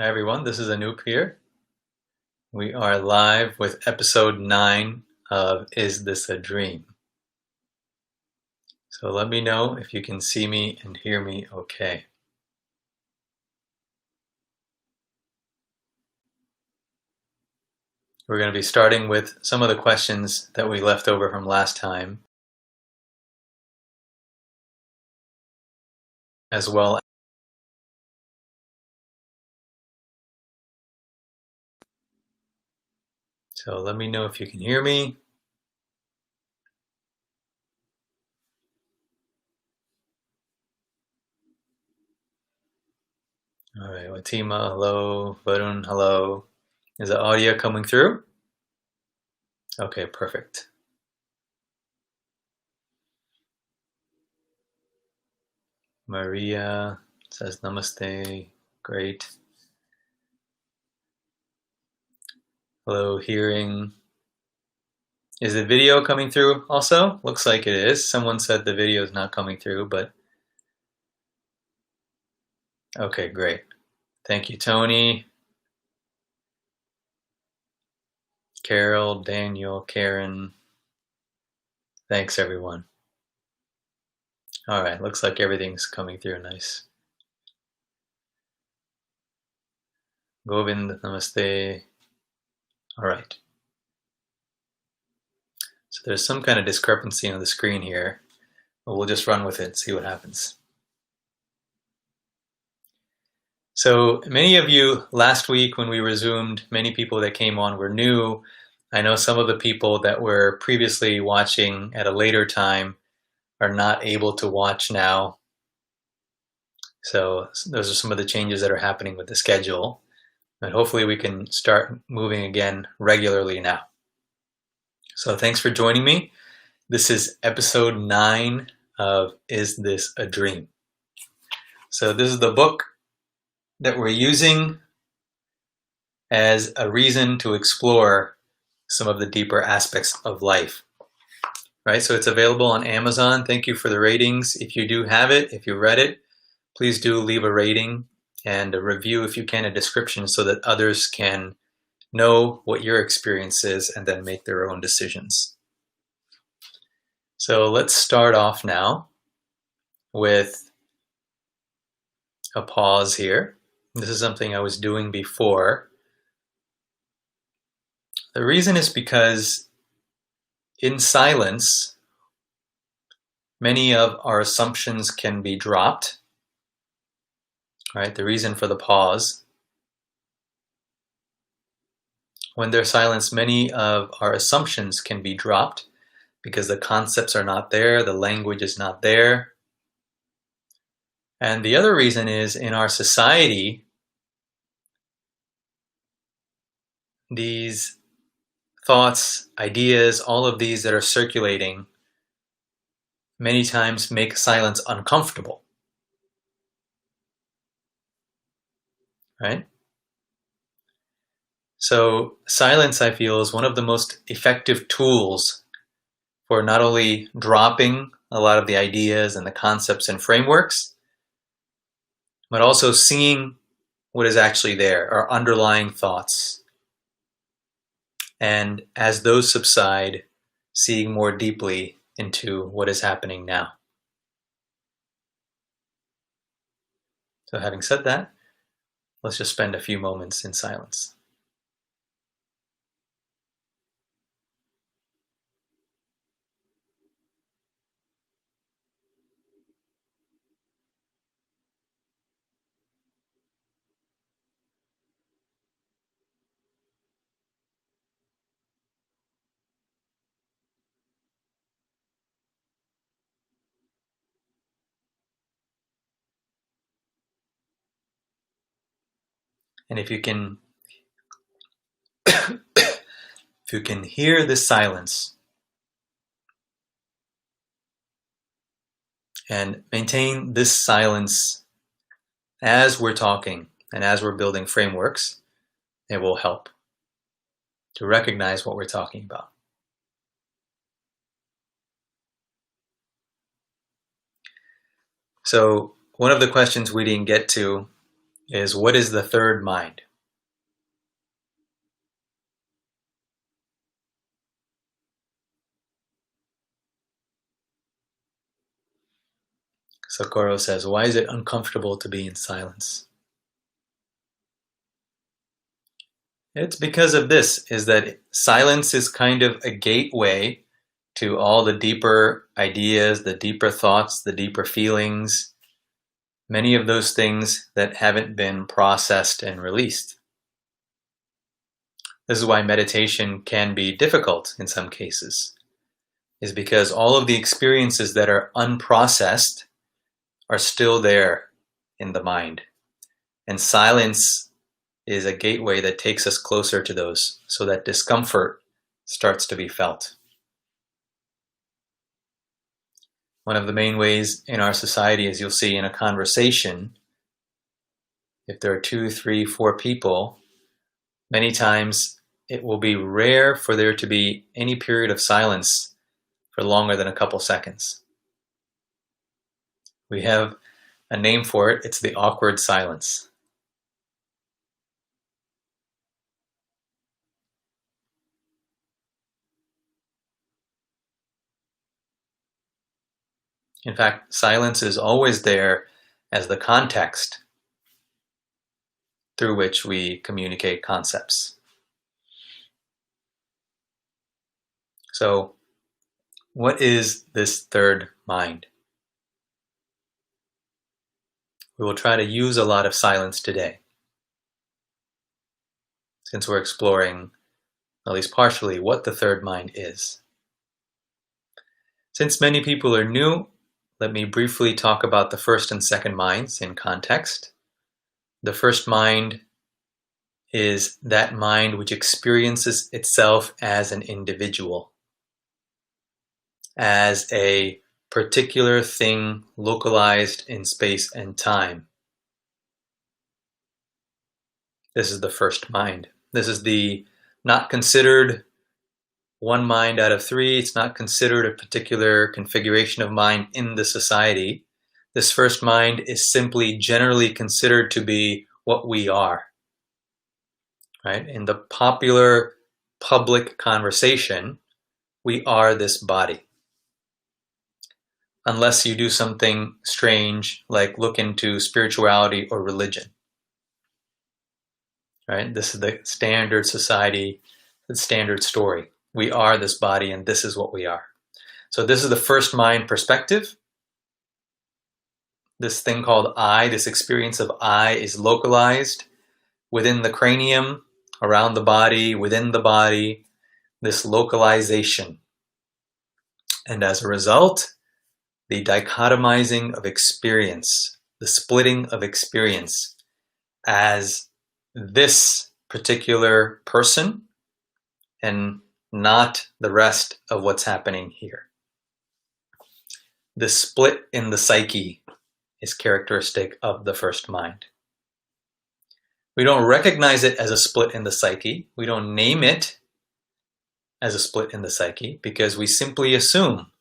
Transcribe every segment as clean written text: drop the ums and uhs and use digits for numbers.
Hi everyone, this is Anoop here. We are live with episode 9 of Is This a Dream? So let me know if you can see me and hear me okay. We're going to be starting with some of the questions that we left over from last time, as well. So let me know if you can hear me. All right, Watima, hello. Varun, hello. Is the audio coming through? Okay, perfect. Maria says namaste. Great. Hello, hearing. Is the video coming through also? Looks like it is. Someone said the video is not coming through, but okay, great. Thank you, Tony, Carol, Daniel, Karen. Thanks, everyone. All right, looks like everything's coming through nice. Govind, namaste. All right. So there's some kind of discrepancy on the screen here, but we'll just run with it and see what happens. So many of you last week when we resumed, many people that came on were new. I know some of the people that were previously watching at a later time are not able to watch now. So those are some of the changes that are happening with the schedule. And hopefully we can start moving again regularly now. So thanks for joining me. This is episode 9 of Is This a Dream? So this is the book that we're using as a reason to explore some of the deeper aspects of life. Right? So it's available on Amazon. Thank you for the ratings. If you do have it, if you read it, please do leave a rating and a review if you can, a description, so that others can know what your experience is and then make their own decisions. So let's start off now with a pause here. This is something I was doing before. The reason is because in silence, many of our assumptions can be dropped. Right? The reason for the pause. When there's silence, many of our assumptions can be dropped because the concepts are not there, the language is not there. And the other reason is in our society, these thoughts, ideas, all of these that are circulating many times make silence uncomfortable. Right? So silence, I feel, is one of the most effective tools for not only dropping a lot of the ideas and the concepts and frameworks, but also seeing what is actually there, our underlying thoughts. And as those subside, seeing more deeply into what is happening now. So having said that, let's just spend a few moments in silence. And if you can hear this silence and maintain this silence as we're talking and as we're building frameworks, it will help to recognize what we're talking about. So one of the questions we didn't get to is, what is the third mind? Socorro says, why is it uncomfortable to be in silence? It's because of this, is that silence is kind of a gateway to all the deeper ideas, the deeper thoughts, the deeper feelings, many of those things that haven't been processed and released. This is why meditation can be difficult in some cases, is because all of the experiences that are unprocessed are still there in the mind. And silence is a gateway that takes us closer to those, so that discomfort starts to be felt. One of the main ways in our society, as you'll see in a conversation, if there are 2, 3, 4 people, many times it will be rare for there to be any period of silence for longer than a couple seconds. We have a name for it. It's the awkward silence. In fact, silence is always there as the context through which we communicate concepts. So, what is this third mind? We will try to use a lot of silence today, since we're exploring, at least partially, what the third mind is. Since many people are new, let me briefly talk about the first and second minds in context. The first mind is that mind which experiences itself as an individual, as a particular thing localized in space and time. This is the first mind. This is the not considered one mind out of 3. It's not considered a particular configuration of mind in the society. This first mind is simply generally considered to be what we are. Right? In the popular public conversation, we are this body. Unless you do something strange like look into spirituality or religion. Right? This is the standard society, the standard story. We are this body and this is what we are. So this is the first mind perspective. This thing called I, this experience of I, is localized within the cranium, around the body, within the body, this localization. And as a result, the dichotomizing of experience, the splitting of experience as this particular person and not the rest of what's happening here. This split in the psyche is characteristic of the first mind. We don't recognize it as a split in the psyche. We don't name it as a split in the psyche because we simply assume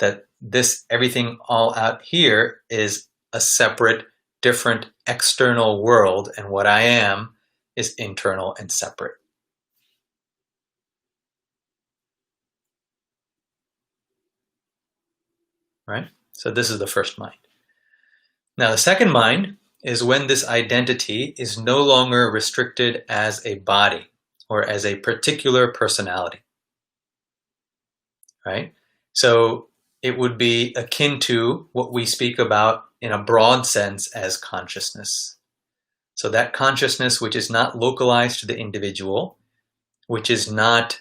that this everything all out here is a separate, different external world, and what I am is internal and separate. Right? So this is the first mind. Now the second mind is when this identity is no longer restricted as a body or as a particular personality. Right? So it would be akin to what we speak about in a broad sense as consciousness. So that consciousness which is not localized to the individual, which is not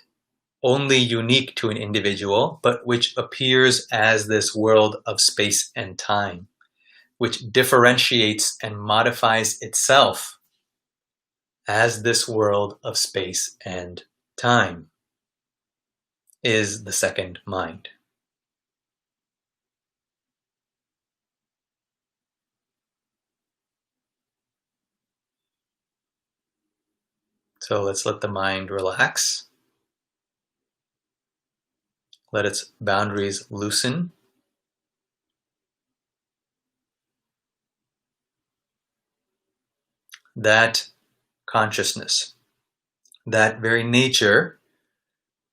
only unique to an individual, but which appears as this world of space and time, which differentiates and modifies itself as this world of space and time, is the second mind. So let's let the mind relax. Let its boundaries loosen. that consciousness, that very nature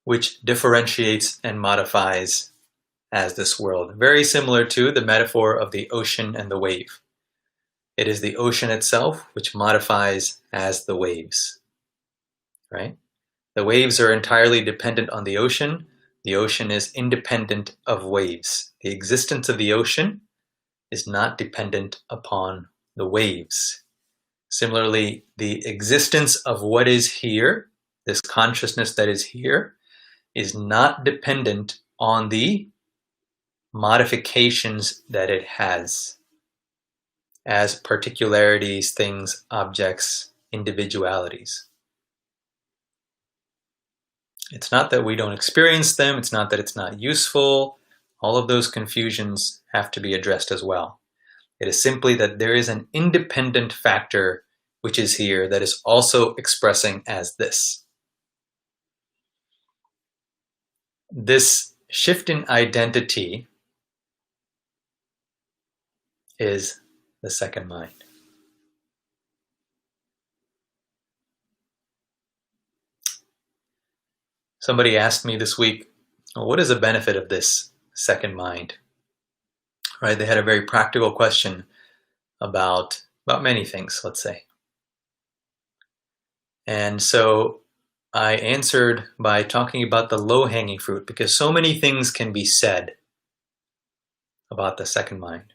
which differentiates and modifies as this world. Very similar to the metaphor of the ocean and the wave. It is the ocean itself which modifies as the waves, right? The waves are entirely dependent on the ocean. The ocean is independent of waves. The existence of the ocean is not dependent upon the waves. Similarly, the existence of what is here, this consciousness that is here, is not dependent on the modifications that it has as particularities, things, objects, individualities. It's not that we don't experience them, it's not that it's not useful. All of those confusions have to be addressed as well. It is simply that there is an independent factor which is here that is also expressing as this. This shift in identity is the second mind. Somebody asked me this week, well, what is the benefit of this second mind? Right? They had a very practical question about many things, let's say. And so I answered by talking about the low-hanging fruit, because so many things can be said about the second mind.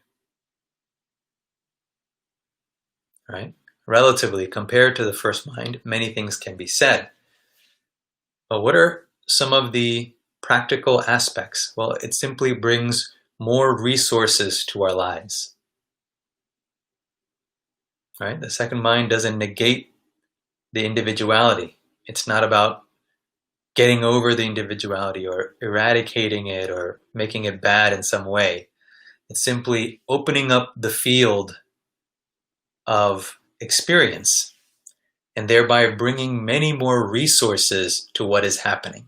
Right? Relatively, compared to the first mind, many things can be said. But what are some of the practical aspects? Well, it simply brings more resources to our lives. Right? The second mind doesn't negate the individuality. It's not about getting over the individuality or eradicating it or making it bad in some way. It's simply opening up the field of experience and thereby bringing many more resources to what is happening.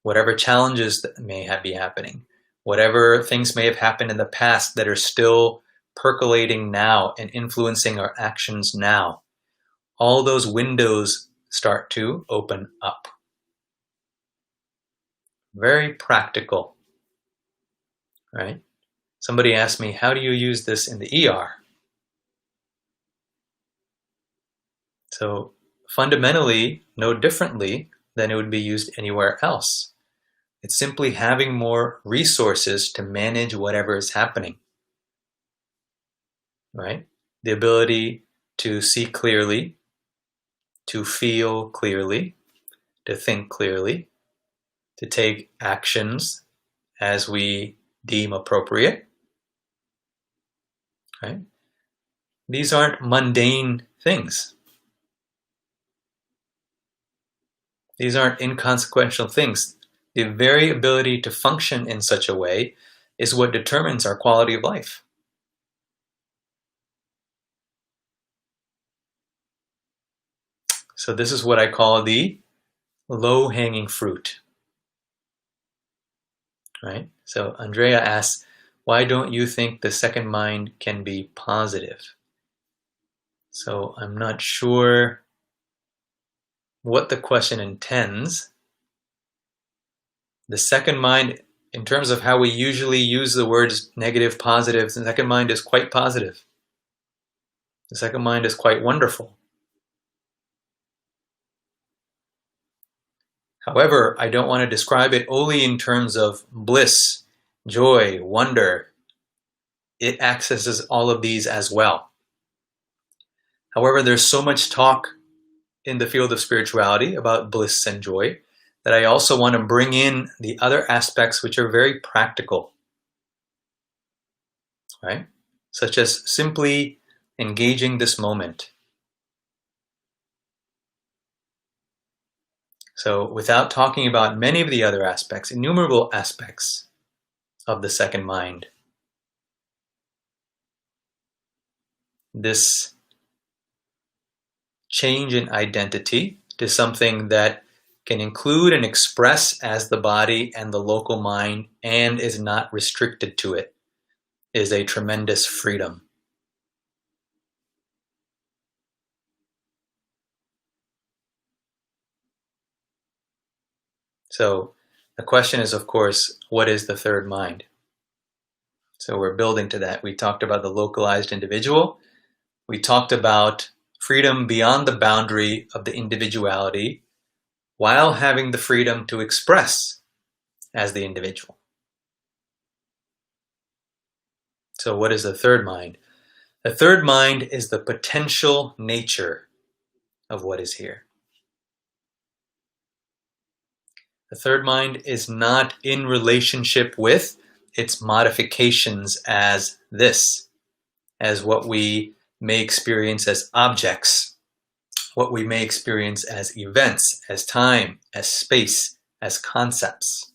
Whatever challenges that may be happening, whatever things may have happened in the past that are still percolating now and influencing our actions now, all those windows start to open up. Very practical, right? Somebody asked me, how do you use this in the ER? So fundamentally, no differently than it would be used anywhere else. It's simply having more resources to manage whatever is happening, right? The ability to see clearly, to feel clearly, to think clearly, to take actions as we deem appropriate, right? These aren't mundane things. These aren't inconsequential things. The very ability to function in such a way is what determines our quality of life. So this is what I call the low-hanging fruit, right? So Andrea asks, why don't you think the second mind can be positive? So I'm not sure what the question intends. The second mind, in terms of how we usually use the words negative, positive, the second mind is quite positive. The second mind is quite wonderful. However, I don't want to describe it only in terms of bliss, joy, wonder. It accesses all of these as well. However, there's so much talk in the field of spirituality about bliss and joy that I also want to bring in the other aspects which are very practical, right? Such as simply engaging this moment. So without talking about many of the other aspects, innumerable aspects of the second mind, this change in identity to something that can include and express as the body and the local mind and is not restricted to it is a tremendous freedom. So the question is, of course, what is the third mind? So we're building to that. We talked about the localized individual. We talked about freedom beyond the boundary of the individuality while having the freedom to express as the individual. So what is the third mind? The third mind is the potential nature of what is here. The third mind is not in relationship with its modifications as this, as what we may experience as objects, what we may experience as events, as time, as space, as concepts.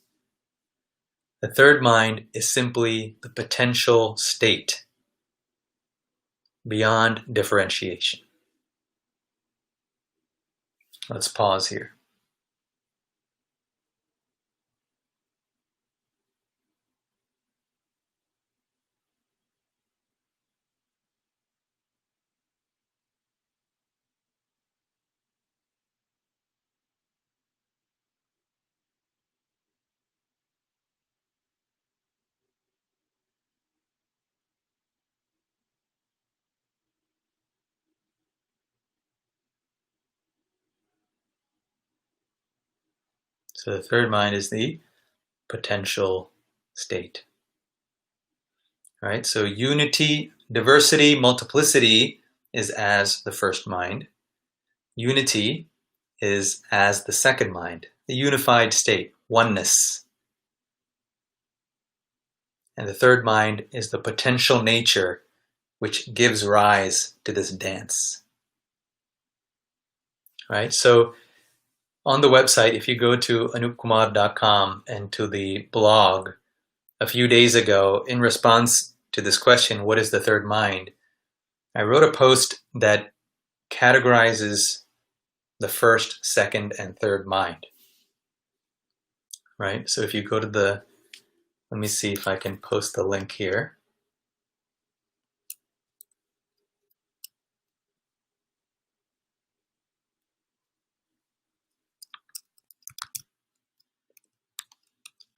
The third mind is simply the potential state beyond differentiation. Let's pause here. So the third mind is the potential state. All right, so unity, diversity, multiplicity is as the first mind. Unity is as the second mind, the unified state, oneness. And the third mind is the potential nature which gives rise to this dance. Right? So on the website, if you go to anoopkumar.com and to the blog, a few days ago, in response to this question, what is the third mind? I wrote a post that categorizes the first, second, and third mind. Right? So if you go to the, let me see if I can post the link here.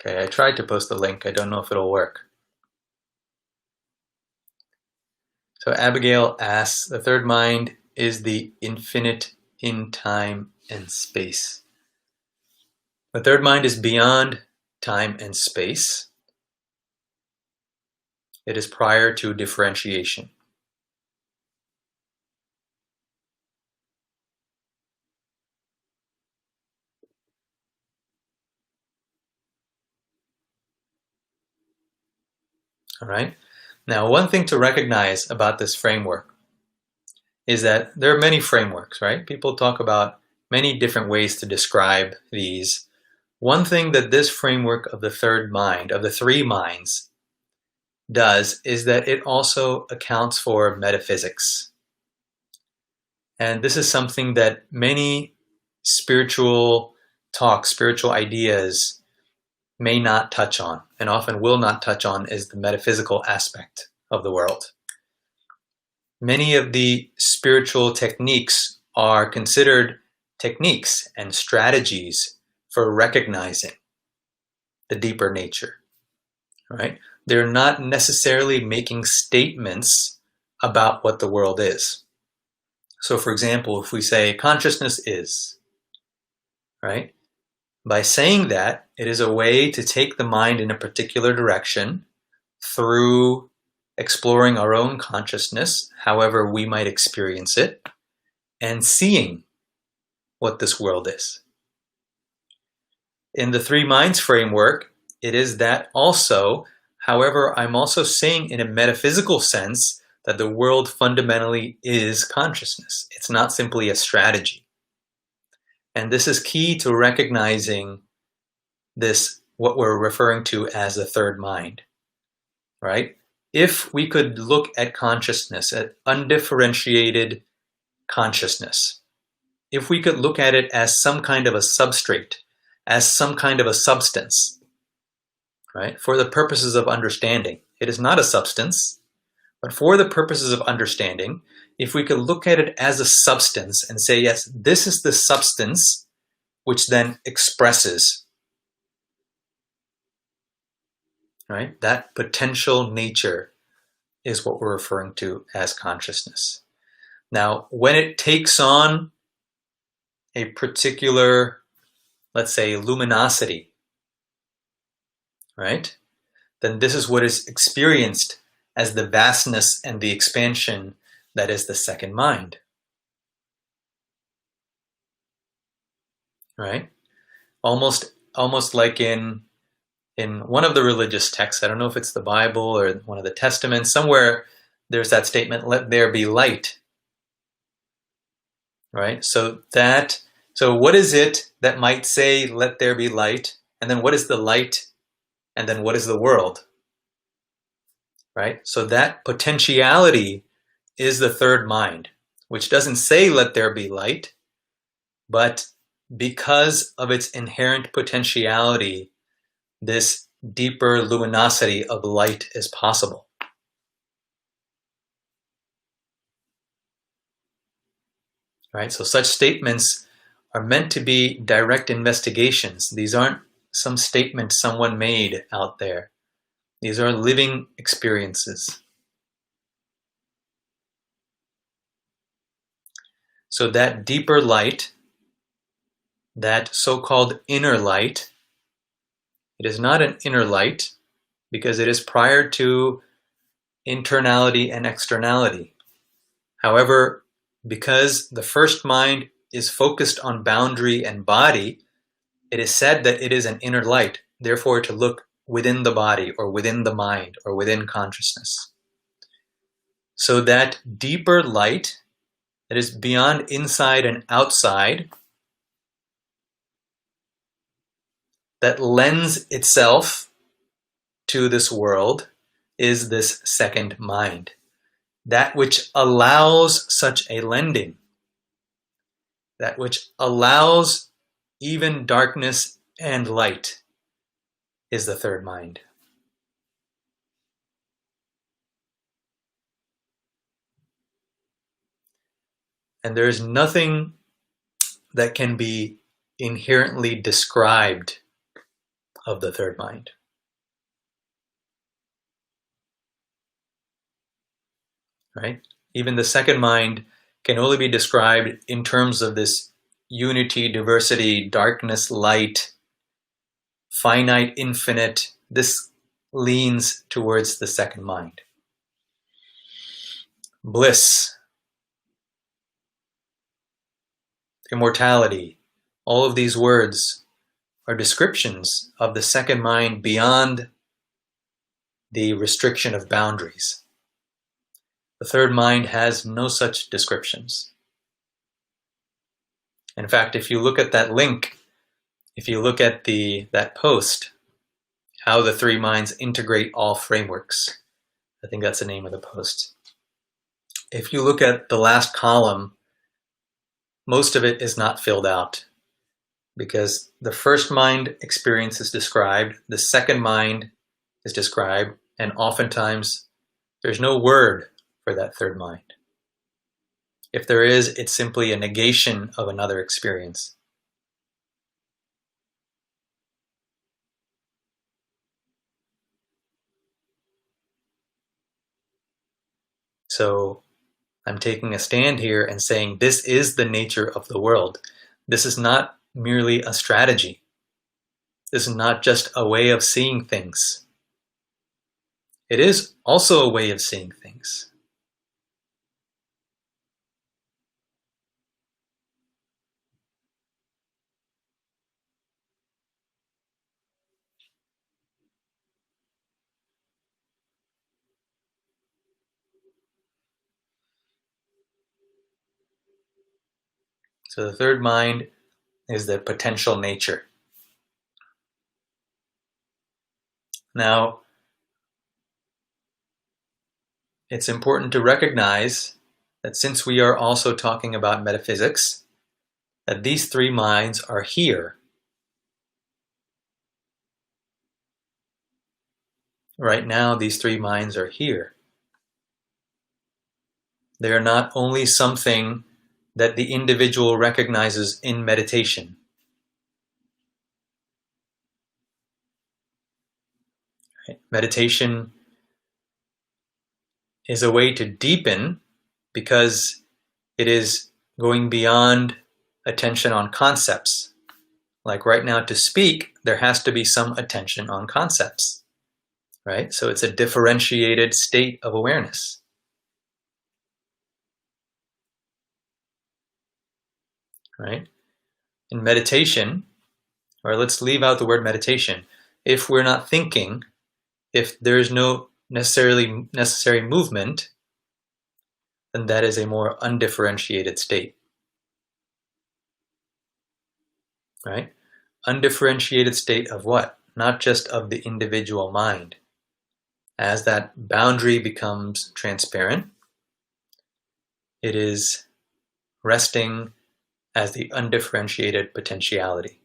Okay, I tried to post the link. I don't know if it'll work. So Abigail asks, the third mind is the infinite in time and space. The third mind is beyond time and space. It is prior to differentiation. All right. Now, one thing to recognize about this framework is that there are many frameworks, right? People talk about many different ways to describe these. One thing that this framework of the third mind, of the three minds, does is that it also accounts for metaphysics. And this is something that many spiritual talks, spiritual ideas may not touch on, and often will not touch on, is the metaphysical aspect of the world. Many of the spiritual techniques are considered techniques and strategies for recognizing the deeper nature, right? They're not necessarily making statements about what the world is. So for example, if we say consciousness is, right? By saying that, it is a way to take the mind in a particular direction through exploring our own consciousness, however we might experience it, and seeing what this world is. In the three minds framework, it is that also, however, I'm also saying in a metaphysical sense that the world fundamentally is consciousness. It's not simply a strategy. And this is key to recognizing this, what we're referring to as the third mind, right? If we could look at consciousness, at undifferentiated consciousness, if we could look at it as some kind of a substrate, as some kind of a substance, right? For the purposes of understanding. It is not a substance, but for the purposes of understanding, if we could look at it as a substance and say, yes, this is the substance which then expresses right? That potential nature is what we're referring to as consciousness. Now, when it takes on a particular, let's say, luminosity, right? Then this is what is experienced as the vastness and the expansion that is the second mind, right? Almost like in one of the religious texts, I don't know if it's the Bible or one of the Testaments, somewhere there's that statement, let there be light, right? So what is it that might say, let there be light? And then what is the light? And then what is the world, right? So that potentiality is the third mind, which doesn't say, let there be light, but because of its inherent potentiality, this deeper luminosity of light is possible. Right? So such statements are meant to be direct investigations. These aren't some statement someone made out there. These are living experiences. So that deeper light, that so-called inner light, it is not an inner light because it is prior to internality and externality. However, because the first mind is focused on boundary and body, it is said that it is an inner light, therefore to look within the body or within the mind or within consciousness. So that deeper light that is beyond inside and outside, that lends itself to this world, is this second mind. That which allows such a lending, that which allows even darkness and light, is the third mind. And there is nothing that can be inherently described of the third mind. Right? Even the second mind can only be described in terms of this unity, diversity, darkness, light, finite, infinite. This leans towards the second mind. Bliss, immortality, all of these words are descriptions of the second mind beyond the restriction of boundaries. The third mind has no such descriptions. In fact, if you look at that link, if you look at that post, how the three minds integrate all frameworks, I think that's the name of the post. If you look at the last column, most of it is not filled out because the first mind experience is described, the second mind is described, and oftentimes there's no word for that third mind. If there is, it's simply a negation of another experience. So I'm taking a stand here and saying this is the nature of the world. This is not merely a strategy. This is not just a way of seeing things. It is also a way of seeing things. So the third mind is the potential nature. Now, it's important to recognize that since we are also talking about metaphysics, that these three minds are here. Right now, these three minds are here. They are not only something that the individual recognizes in meditation. Meditation is a way to deepen because it is going beyond attention on concepts. Like right now, to speak, there has to be some attention on concepts, right? So it's a differentiated state of awareness. Right? In meditation, or let's leave out the word meditation, if we're not thinking, if there's no necessary movement, then that is a more undifferentiated state. Right? Undifferentiated state of what? Not just of the individual mind. As that boundary becomes transparent, it is resting as the undifferentiated potentiality.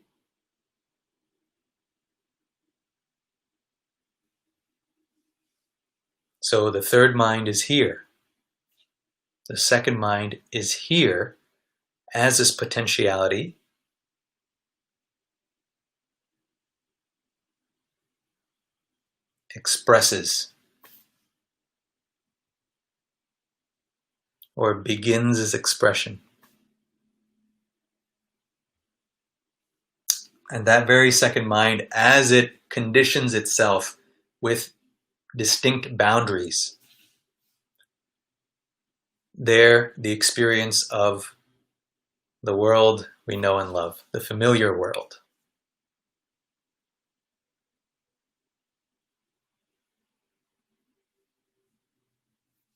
So the third mind is here. The second mind is here as this potentiality, expresses or begins its expression. And that very second mind, as it conditions itself with distinct boundaries, there the experience of the world we know and love, the familiar world.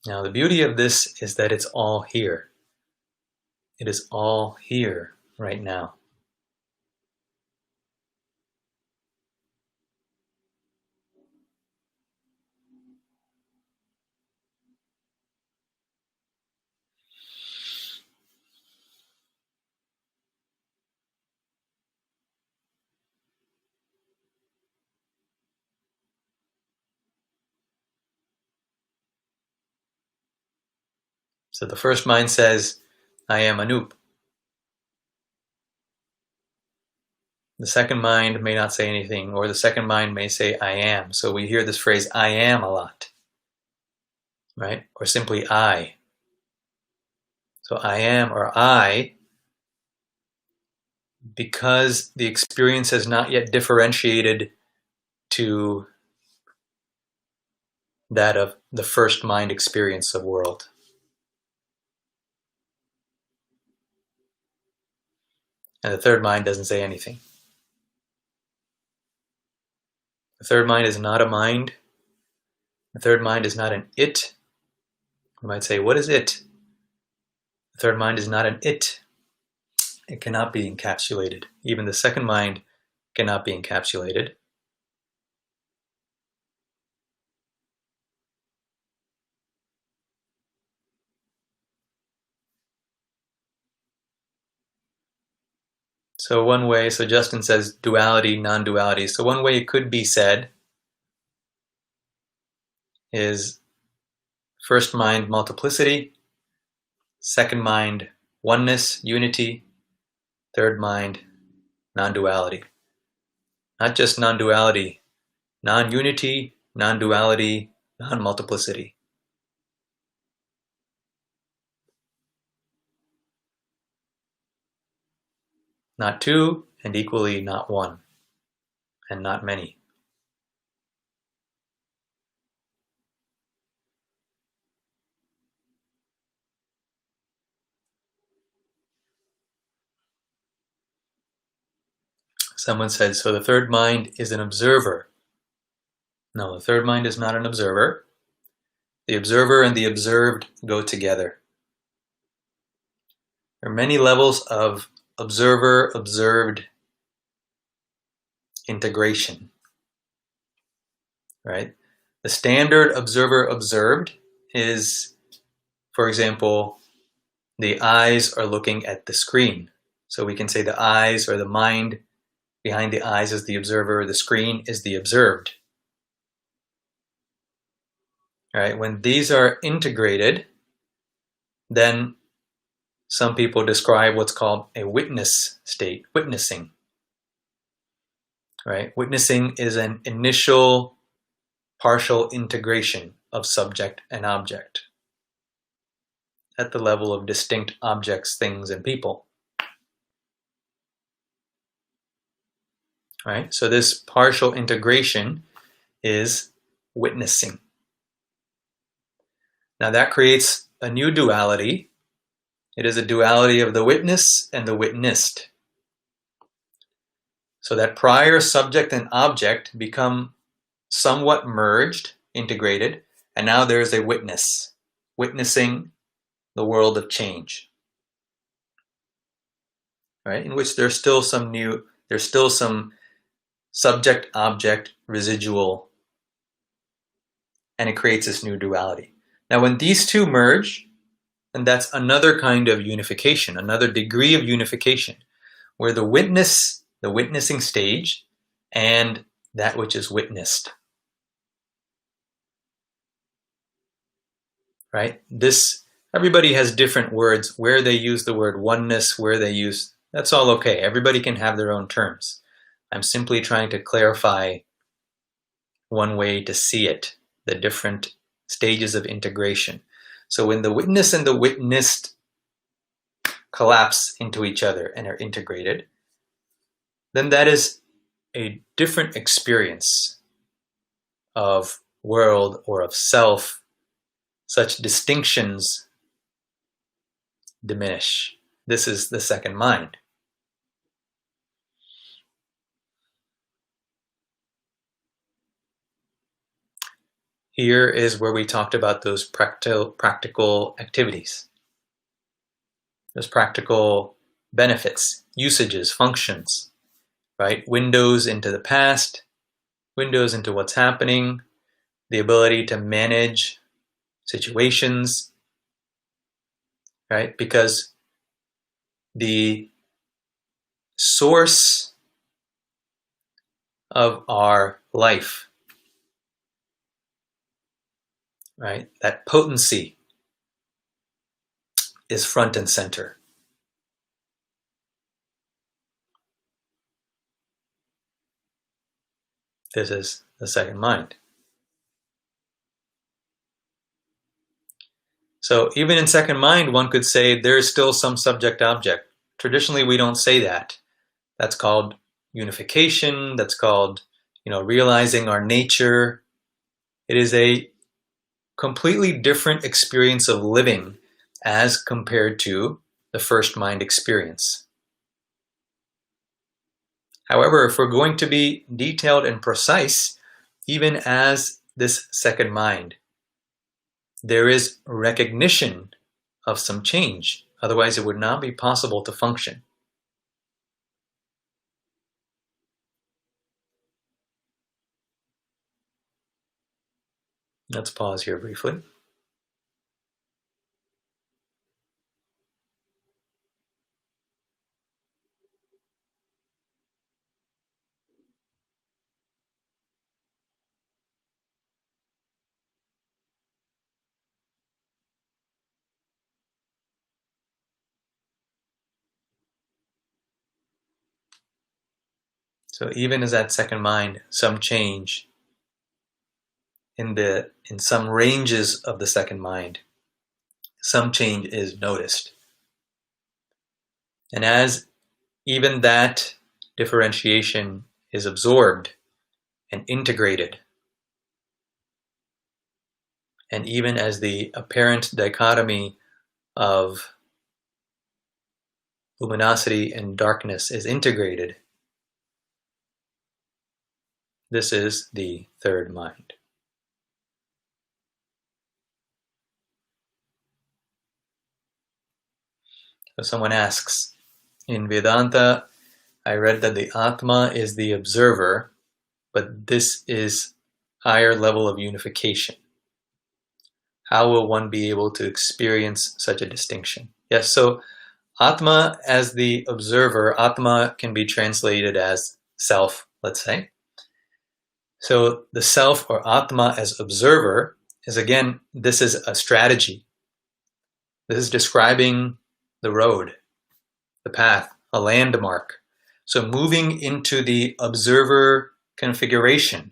Now, the beauty of this is that it's all here. It is all here right now. So the first mind says, I am Anoop. The second mind may not say anything, or the second mind may say, I am. So we hear this phrase, I am, a lot, right? Or simply I. So I am, or I, because the experience has not yet differentiated to that of the first mind experience of world. And the third mind doesn't say anything. The third mind is not a mind. The third mind is not an it. You might say, what is it? The third mind is not an it. It cannot be encapsulated. Even the second mind cannot be encapsulated. So one way, so Justin says duality, non-duality. So one way it could be said is first mind multiplicity, second mind oneness, unity, third mind non-duality. Not just non-duality, non-unity, non-duality, non-multiplicity. Not two, and equally not one, and not many. Someone said, so the third mind is an observer. No, the third mind is not an observer. The observer and the observed go together. There are many levels of observer-observed integration, right? The standard observer-observed is, for example, the eyes are looking at the screen. So we can say the eyes, or the mind behind the eyes, is the observer, the screen is the observed. Right? When these are integrated, then some people describe what's called a witness state, witnessing. Right? Witnessing is an initial partial integration of subject and object at the level of distinct objects, things, and people. Right? So this partial integration is witnessing. Now that creates a new duality. It is a duality of the witness and the witnessed. So that prior subject and object become somewhat merged, integrated, and now there is a witness, witnessing the world of change. Right? In which there's still some subject-object residual, and it creates this new duality. Now when these two merge, and that's another kind of unification, another degree of unification, where the witnessing stage, and that which is witnessed. Right? Everybody has different words, where they use the word oneness, that's all okay. Everybody can have their own terms. I'm simply trying to clarify one way to see it, the different stages of integration. So when the witness and the witnessed collapse into each other and are integrated, then that is a different experience of world or of self. Such distinctions diminish. This is the second mind. Here is where we talked about those practical activities, those practical benefits, usages, functions, right? Windows into the past, windows into what's happening, the ability to manage situations, right? Because the source of our life, right, that potency is front and center. This is the second mind. So even in second mind, one could say there is still some subject-object. Traditionally, we don't say that. That's called unification. That's called, realizing our nature. It is a completely different experience of living as compared to the first mind experience. However, if we're going to be detailed and precise, even as this second mind, there is recognition of some change. Otherwise, it would not be possible to function. Let's pause here briefly. So even as that second mind, some change in some ranges of the second mind, some change is noticed. And as even that differentiation is absorbed and integrated, and even as the apparent dichotomy of luminosity and darkness is integrated, this is the third mind. So someone asks, in Vedanta, I read that the Atma is the observer, but this is higher level of unification. How will one be able to experience such a distinction? Yes, so Atma as the observer, Atma can be translated as self, let's say. So the self or Atma as observer is, again, this is a strategy. This is describing the road, the path, a landmark. So moving into the observer configuration,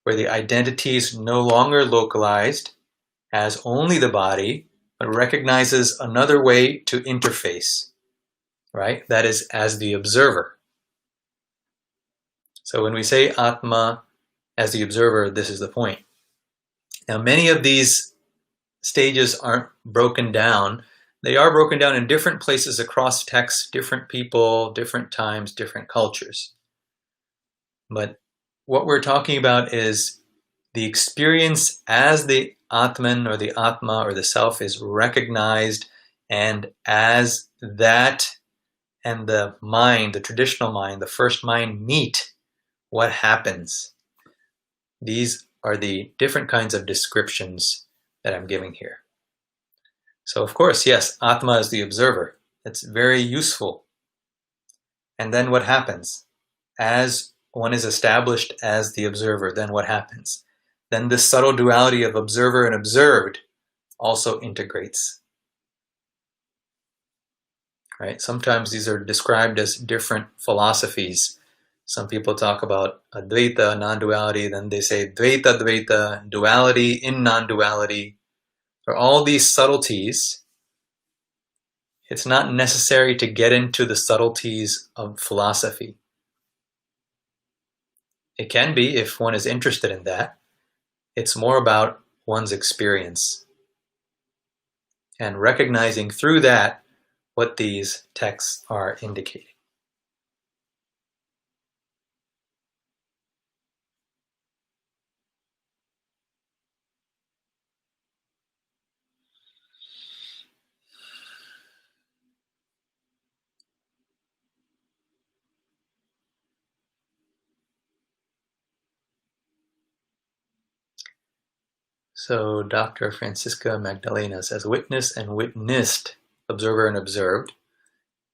where the identity is no longer localized as only the body, but recognizes another way to interface, right? That is, as the observer. So when we say Atma as the observer, this is the point. Now, many of these stages aren't broken down. They are broken down in different places across texts, different people, different times, different cultures. But what we're talking about is the experience as the Atman or the Atma or the self is recognized, and as that and the mind, the traditional mind, the first mind meet, what happens? These are the different kinds of descriptions that I'm giving here. So of course, yes, Atma is the observer. It's very useful. And then what happens? As one is established as the observer, then what happens? Then this subtle duality of observer and observed also integrates. Right? Sometimes these are described as different philosophies. Some people talk about Advaita, non-duality, then they say Dvaita, Dvaita, duality in non-duality. For all these subtleties, it's not necessary to get into the subtleties of philosophy. It can be if one is interested in that. It's more about one's experience and recognizing through that what these texts are indicating. So Dr. Francisca Magdalena says, witness and witnessed, observer and observed,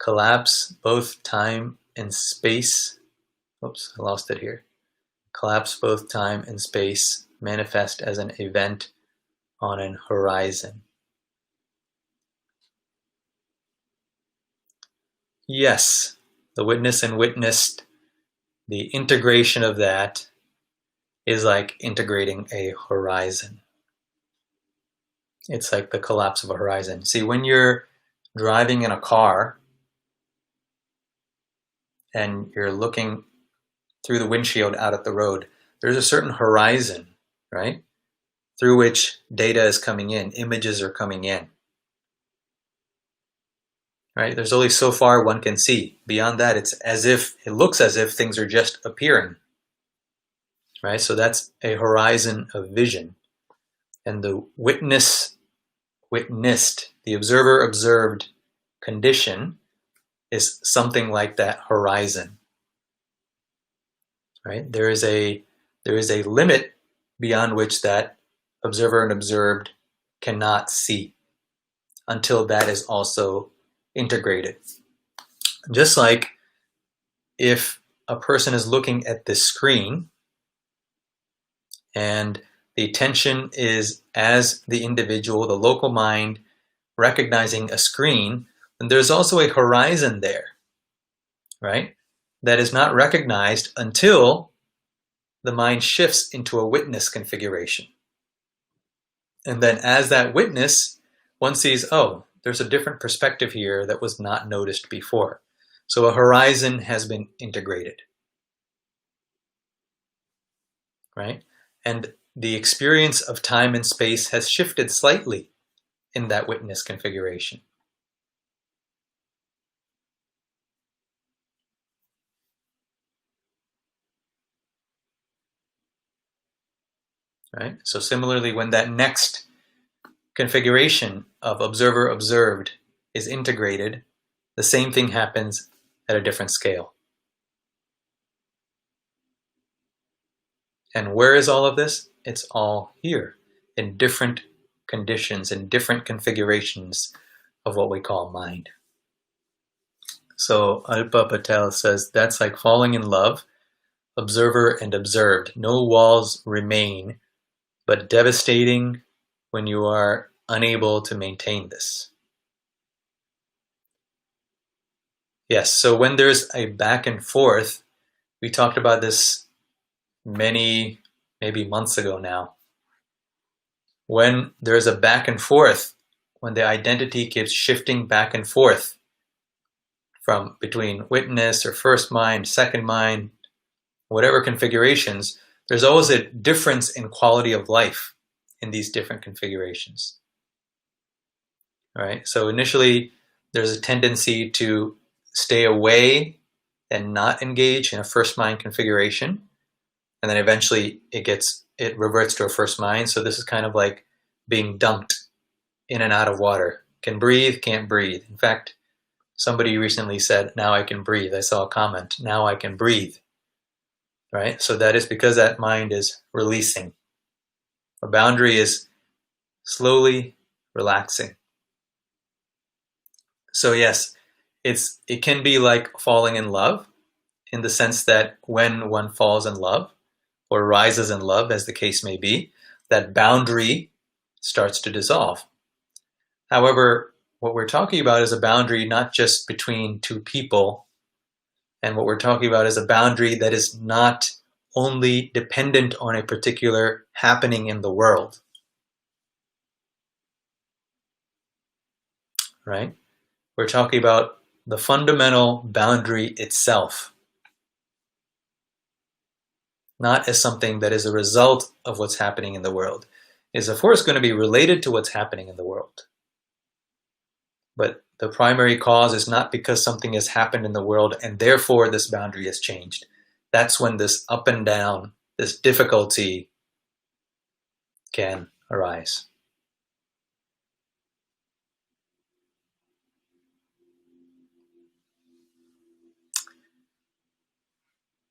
collapse both time and space. Oops, I lost it here. Collapse both time and space, manifest as an event on an horizon. Yes, the witness and witnessed, the integration of that is like integrating a horizon. It's like the collapse of a horizon. See, when you're driving in a car and you're looking through the windshield out at the road, there's a certain horizon, right? Through which data is coming in, images are coming in. Right? There's only so far one can see. Beyond that, it looks as if things are just appearing. Right? So that's a horizon of vision. And the witnessed, the observer observed condition is something like that horizon. Right? There is a limit beyond which that observer and observed cannot see until that is also integrated. Just like if a person is looking at this screen and the attention is as the individual, the local mind, recognizing a screen, then there's also a horizon there, right? That is not recognized until the mind shifts into a witness configuration. And then as that witness, one sees, oh, there's a different perspective here that was not noticed before. So a horizon has been integrated, right? And the experience of time and space has shifted slightly in that witness configuration. Right? So similarly, when that next configuration of observer observed is integrated, the same thing happens at a different scale. And where is all of this? It's all here in different conditions, in different configurations of what we call mind. So Alpa Patel says that's like falling in love, observer and observed. No walls remain, but devastating when you are unable to maintain this. Yes, so when there's a back and forth, we talked about this maybe maybe months ago now. When there's a back and forth, when the identity keeps shifting back and forth from between witness or first mind, second mind, whatever configurations, there's always a difference in quality of life in these different configurations. All right? So initially, there's a tendency to stay away and not engage in a first mind configuration. And then eventually it reverts to a first mind. So this is kind of like being dumped in and out of water. Can breathe, can't breathe. In fact, somebody recently said, now I can breathe. I saw a comment, now I can breathe. Right? So that is because that mind is releasing. A boundary is slowly relaxing. So yes, it can be like falling in love, in the sense that when one falls in love or rises in love, as the case may be, that boundary starts to dissolve. However, what we're talking about is a boundary not just between two people, and what we're talking about is a boundary that is not only dependent on a particular happening in the world. Right? We're talking about the fundamental boundary itself, not as something that is a result of what's happening in the world. It is, of course, going to be related to what's happening in the world. But the primary cause is not because something has happened in the world and therefore this boundary has changed. That's when this up and down, this difficulty can arise.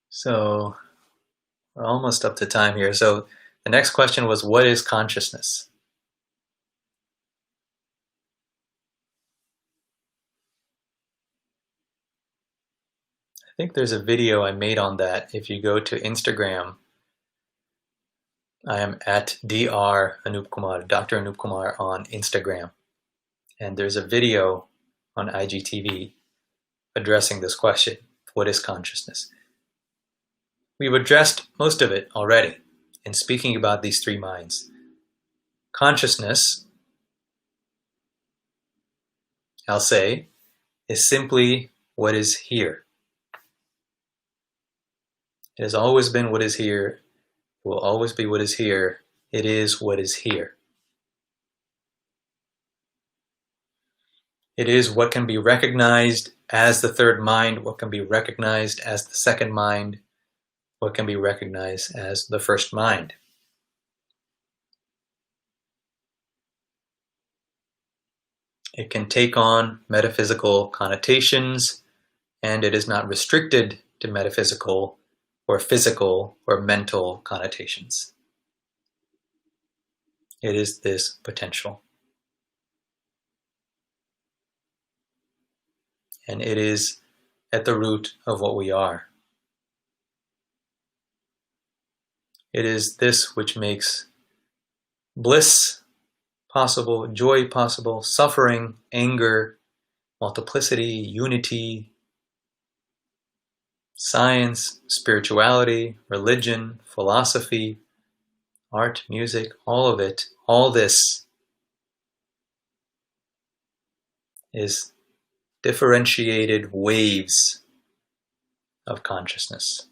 So we're almost up to time here. So the next question was, what is consciousness? I think there's a video I made on that. If you go to Instagram, I am at Dr. Anoop Kumar, Dr. Anoop Kumar on Instagram. And there's a video on IGTV addressing this question, what is consciousness? We've addressed most of it already in speaking about these three minds. Consciousness, I'll say, is simply what is here. It has always been what is here. It will always be what is here. It is what is here. It is what can be recognized as the third mind, what can be recognized as the second mind, what can be recognized as the first mind. It can take on metaphysical connotations, and it is not restricted to metaphysical or physical or mental connotations. It is this potential. And it is at the root of what we are. It is this which makes bliss possible, joy possible, suffering, anger, multiplicity, unity, science, spirituality, religion, philosophy, art, music, all of it, all this is differentiated waves of consciousness.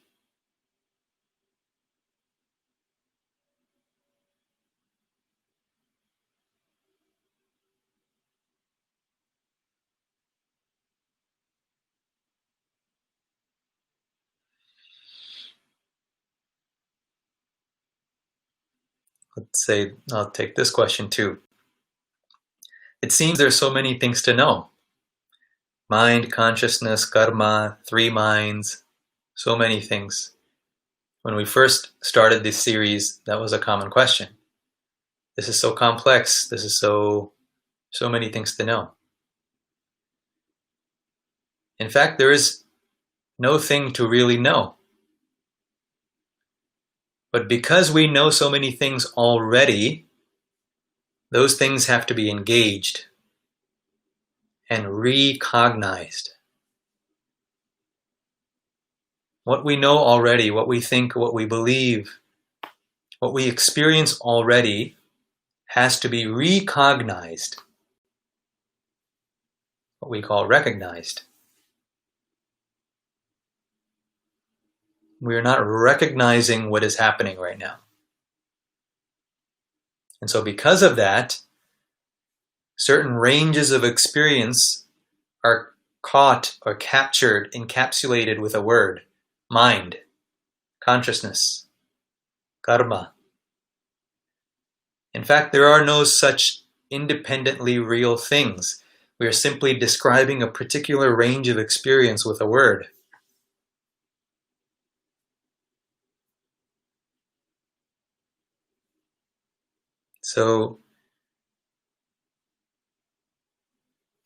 Let's say, I'll take this question too. It seems there's so many things to know. Mind, consciousness, karma, three minds, so many things. When we first started this series, that was a common question. This is so complex. This is so many things to know. In fact, there is no thing to really know. But because we know so many things already, those things have to be engaged and recognized. What we know already, what we think, what we believe, What we experience already has to be recognized, what we call recognized. We are not recognizing what is happening right now. And so because of that, certain ranges of experience are caught or captured, encapsulated with a word: mind, consciousness, karma. In fact, there are no such independently real things. We are simply describing a particular range of experience with a word. So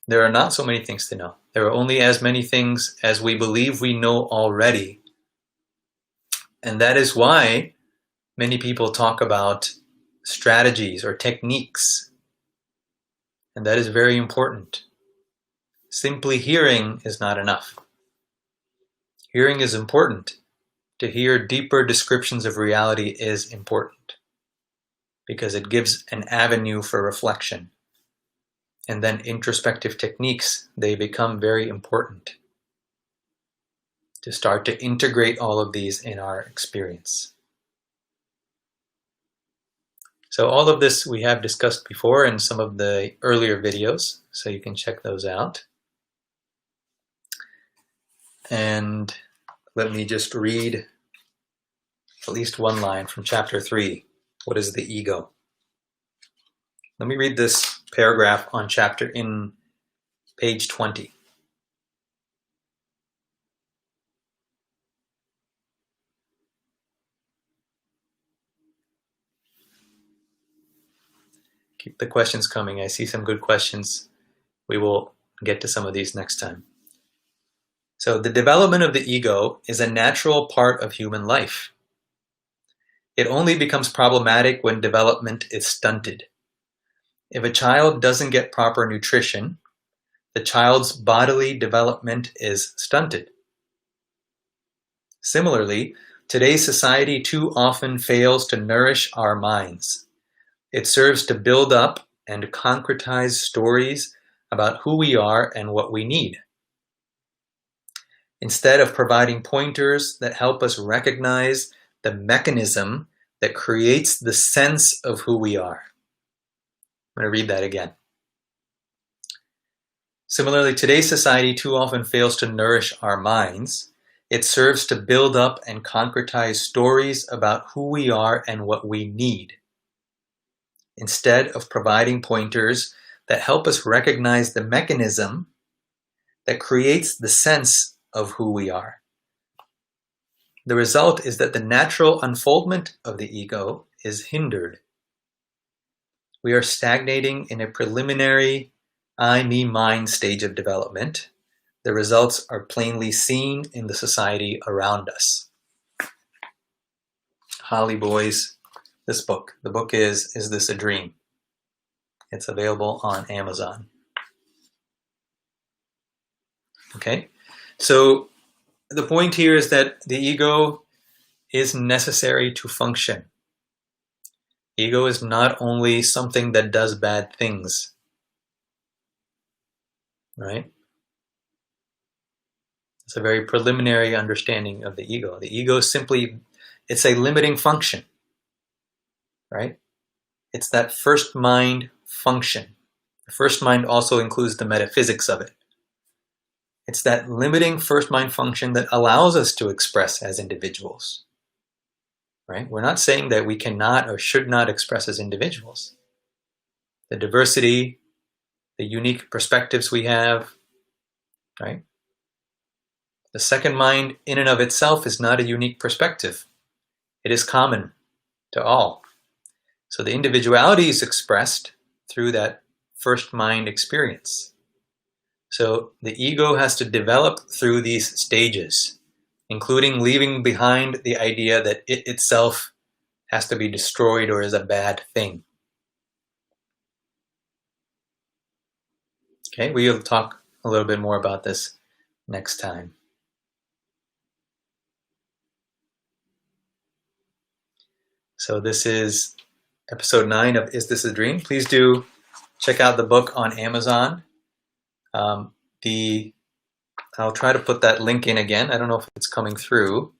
there are not so many things to know. There are only as many things as we believe we know already. And that is why many people talk about strategies or techniques. And that is very important. Simply hearing is not enough. Hearing is important. To hear deeper descriptions of reality is important because it gives an avenue for reflection. And then introspective techniques, they become very important to start to integrate all of these in our experience. So all of this we have discussed before in some of the earlier videos, so you can check those out. And let me just read at least one line from chapter 3. What is the ego? Let me read this paragraph on chapter in page 20. Keep the questions coming. I see some good questions. We will get to some of these next time. So the development of the ego is a natural part of human life. It only becomes problematic when development is stunted. If a child doesn't get proper nutrition, the child's bodily development is stunted. Similarly, today's society too often fails to nourish our minds. It serves to build up and concretize stories about who we are and what we need, instead of providing pointers that help us recognize the mechanism that creates the sense of who we are. I'm going to read that again. Similarly, today's society too often fails to nourish our minds. It serves to build up and concretize stories about who we are and what we need, instead of providing pointers that help us recognize the mechanism that creates the sense of who we are. The result is that the natural unfoldment of the ego is hindered. We are stagnating in a preliminary I, me, mine stage of development. The results are plainly seen in the society around us. Holly Boys, this book. The book is This a Dream? It's available on Amazon. Okay, so the point here is that the ego is necessary to function. Ego is not only something that does bad things, right? It's a very preliminary understanding of the ego. The ego is simply, it's a limiting function, right? It's that first mind function. The first mind also includes the metaphysics of it. It's that limiting first mind function that allows us to express as individuals, right? We're not saying that we cannot or should not express as individuals. The diversity, the unique perspectives we have, right? The second mind in and of itself is not a unique perspective. It is common to all. So the individuality is expressed through that first mind experience. So the ego has to develop through these stages, including leaving behind the idea that it itself has to be destroyed or is a bad thing. Okay, we'll talk a little bit more about this next time. So this is episode 9 of Is This a Dream? Please do check out the book on Amazon. I'll try to put that link in again. I don't know if it's coming through,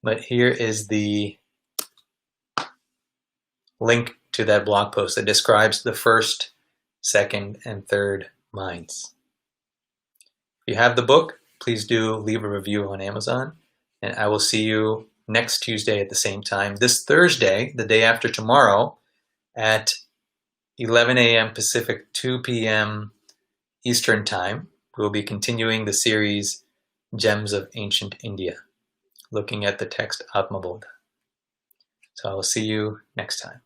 but here is the link to that blog post that describes the first, second, and third minds. If you have the book, please do leave a review on Amazon, and I will see you next Tuesday at the same time. This Thursday, the day after tomorrow, at 11 a.m. Pacific, 2 p.m. Eastern Time, we'll be continuing the series Gems of Ancient India, looking at the text Atmabodha. So I will see you next time.